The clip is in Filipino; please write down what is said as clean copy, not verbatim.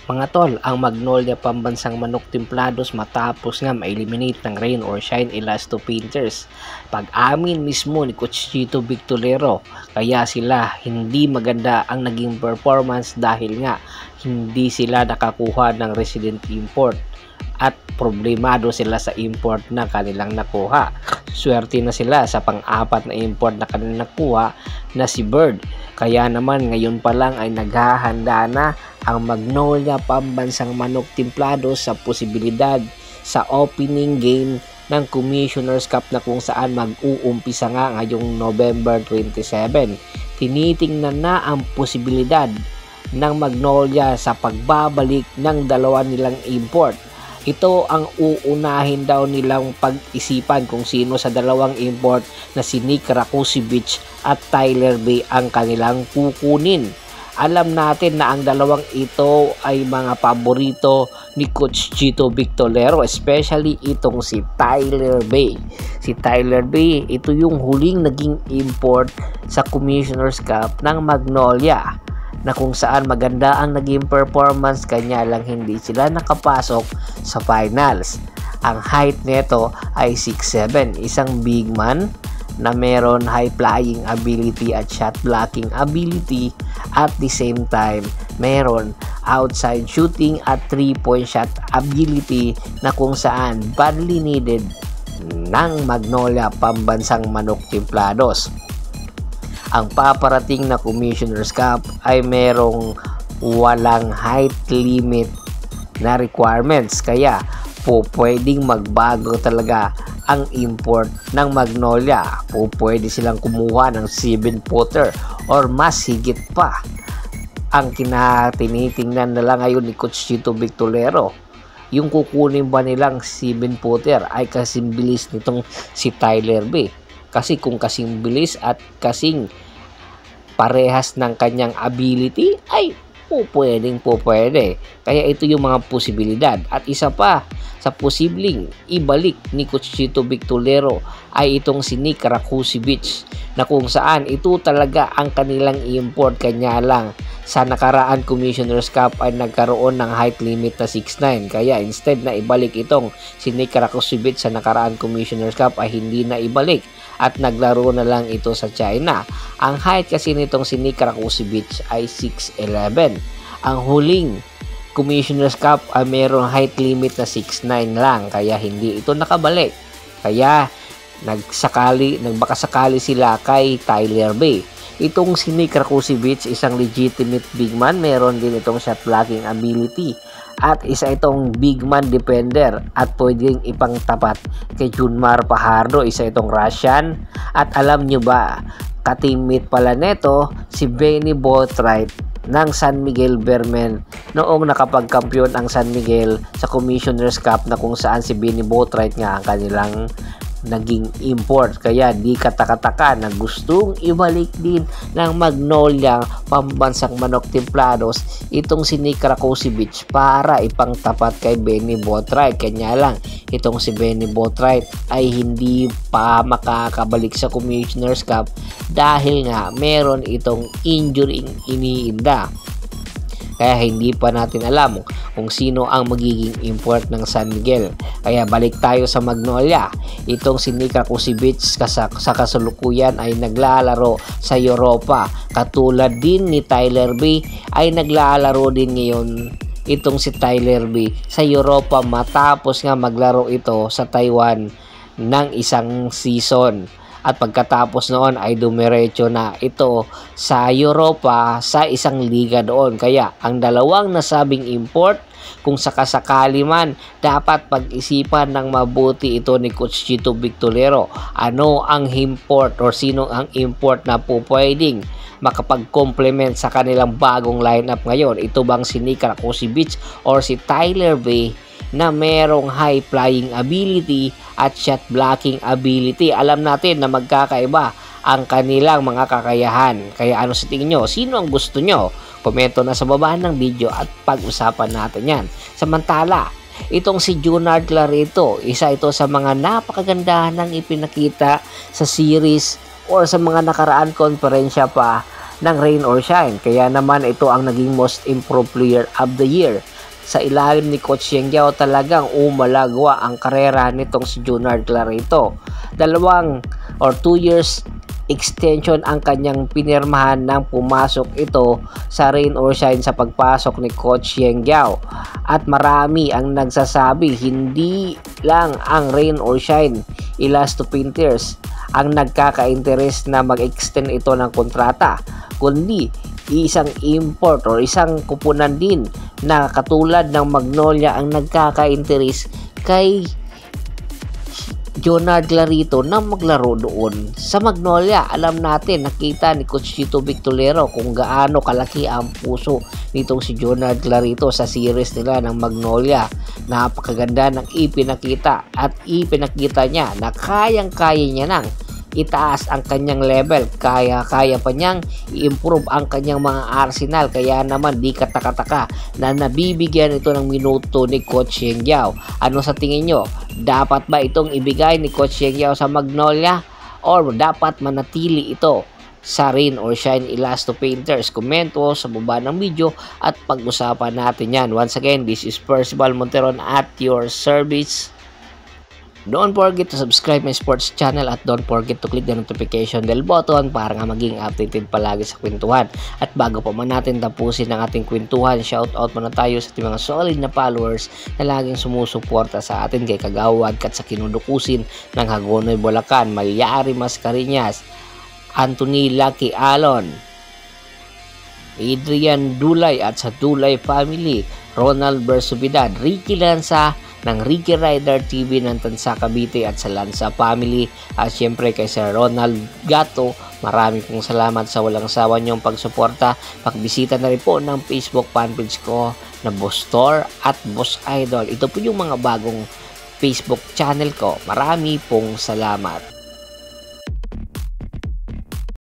Mga tol, ang Magnolia pambansang manok templados matapos nga ma-eliminate ng Rain or Shine Elasto Painters. Pag-amin mismo ni Coach Chito Victorero, kaya sila hindi maganda ang naging performance dahil nga hindi sila nakakuha ng resident import at problemado sila sa import na kanilang nakuha. Swerte na sila sa pang-apat na import na kanilang nakuha na si Bird. Kaya naman ngayon pa lang ay naghahanda na ang Magnolia pambansang manok templados sa posibilidad sa opening game ng Commissioner's Cup na kung saan mag-uumpisa nga ngayong November 27. Tinitingnan na ang posibilidad ng Magnolia sa pagbabalik ng dalawa nilang import. Ito ang uunahin daw nilang pag-isipan kung sino sa dalawang import na si Nick Rakusiewicz at Tyler Bay ang kanilang kukunin. Alam natin na ang dalawang ito ay mga paborito ni Coach Chito Victorero, especially itong si Tyler Bay. Si Tyler Bay, ito yung huling naging import sa Commissioner's Cup ng Magnolia, na kung saan maganda ang naging performance, kanya lang hindi sila nakapasok sa finals. Ang height nito ay 6'7", isang big man na meron high flying ability at shot blocking ability, at the same time meron outside shooting at 3-point shot ability na kung saan badly needed ng Magnolia pambansang manok templados. Ang paparating na Commissioner's Cup ay merong walang height limit na requirements, kaya pwedeng magbago talaga ang import ng Magnolia. Pwede silang kumuha ng 7-footer or mas higit pa. Ang tinitingnan na lang ngayon ni Coach Chito Victorero, yung kukunin ba nilang 7-footer ay kasing bilis nitong si Tyler Bay. Kasi kung kasing bilis at kasing parehas ng kanyang ability, ay pwede. Kaya ito yung mga posibilidad. At isa pa sa posibleng ibalik ni Coach Chito Victorero ay itong si Nick Rakusiewicz, na kung saan ito talaga ang kanilang import, kanya lang sa nakaraan Commissioner's Cup ay nagkaroon ng height limit na 6'9", kaya instead na ibalik itong si Nick Rakusiewicz sa nakaraan Commissioner's Cup ay hindi na ibalik at naglaro na lang ito sa China. Ang height kasi nitong si Nick Rakusiewicz ay 6'11". Ang huling Commissioner's Cup ay mayroong height limit na 6'9" lang, kaya hindi ito nakabalik. Kaya nagbakasakali sila kay Tyler Bay. Itong si Nick Rakusiewicz, isang legitimate big man, meron din itong shot blocking ability at isa itong big man defender at pwedeng ipangtapat kay Junmar Fajardo, isa itong Russian. At alam nyo ba, ka-teammate pala neto si Benny Boatwright ng San Miguel Beermen noong nakapagkampiyon ang San Miguel sa Commissioner's Cup, na kung saan si Benny Boatwright nga ang kanilang naging import. Kaya di katakataka na gustong ibalik din ng Magnolia pambansang manok templados itong si Nick Rakusiewicz para ipangtapat kay Benny Boatwright. Kanya lang itong si Benny Boatwright ay hindi pa makakabalik sa Commissioner's Cup dahil nga meron itong injury iniinda. Kaya hindi pa natin alam kung sino ang magiging import ng San Miguel. Kaya balik tayo sa Magnolia. Itong si Nick Rakusiewicz sa kasalukuyan ay naglalaro sa Europa. Katulad din ni Tyler Bay ay naglalaro din ngayon itong si Tyler Bay sa Europa matapos nga maglaro ito sa Taiwan ng isang season. At pagkatapos noon ay dumiretso na ito sa Europa sa isang liga doon. Kaya ang dalawang nasabing import, kung sakasakali man, dapat pag-isipan ng mabuti ito ni Coach Chito Victorero. Ano ang import or sino ang import na pwedeng makapag-complement sa kanilang bagong lineup ngayon? Ito bang si Nick Rakusiewicz or si Tyler Bay na merong high flying ability at shot blocking ability? Alam natin na magkakaiba ang kanilang mga kakayahan. Kaya ano sa tingin nyo? Sino ang gusto nyo? Komento na sa baba ng video at pag-usapan natin yan. Samantala, itong si Junard Clarito, isa ito sa mga napakagandahan ng ipinakita sa series or sa mga nakaraan konferensya pa ng rain or shine. Kaya naman ito ang naging most improved player of the year. Sa ilalim ni Coach Yeng Guiao talagang umalagwa ang karera nitong si Junard Clarito. 2 years extension ang kanyang pinirmahan nang pumasok ito sa rain or shine sa pagpasok ni Coach Yeng Guiao. At marami ang nagsasabi hindi lang ang rain or shine Elasto Painters ang nagkaka-interest na mag-extend ito ng kontrata, kundi isang import or isang kupunan din na katulad ng Magnolia ang nagkaka-interest kay Junard Clarito na maglaro doon sa Magnolia. Alam natin, nakita ni Coach Chito Victolero kung gaano kalaki ang puso nitong si Junard Clarito sa series nila ng Magnolia. Napakaganda ng ipinakita at ipinakita niya na kayang-kaya niya nang itaas ang kanyang level, kaya pa niyang i-improve ang kanyang mga arsenal. Kaya naman di kataka-taka na nabibigyan ito ng minuto ni Coach Yeng Guiao. Ano sa tingin nyo? Dapat ba itong ibigay ni Coach Yeng Guiao sa Magnolia or dapat manatili ito sa rain or shine Elasto Painters? Komento sa baba ng video at pag-usapan natin yan. Once again, this is Percival Monteron at your service. Don't forget to subscribe my sports channel at don't forget to click the notification bell button para nga maging updated palagi sa kwentuhan. At bago pa man natin tapusin ang ating kwentuhan, shoutout muna tayo sa ating mga solid na followers na laging sumusuporta sa atin kay Kagawad kat sa kinudukusin ng Hagonoy Bulacan, Malyari Mascareñas, Anthony Lucky Alon, Adrian Dulay at sa Dulay family, Ronald Bersubidad, Ricky Lanza ng Ricky Rider TV ng Tansa Cavite at sa Lanza family, at syempre kay Sir Ronald Gato, maraming pong salamat sa walang sawa niyong pagsuporta. Pagbisita na rin po ng Facebook fanpage ko na Boss Tor at Boss Idol. Ito po yung mga bagong Facebook channel ko. Marami pong salamat.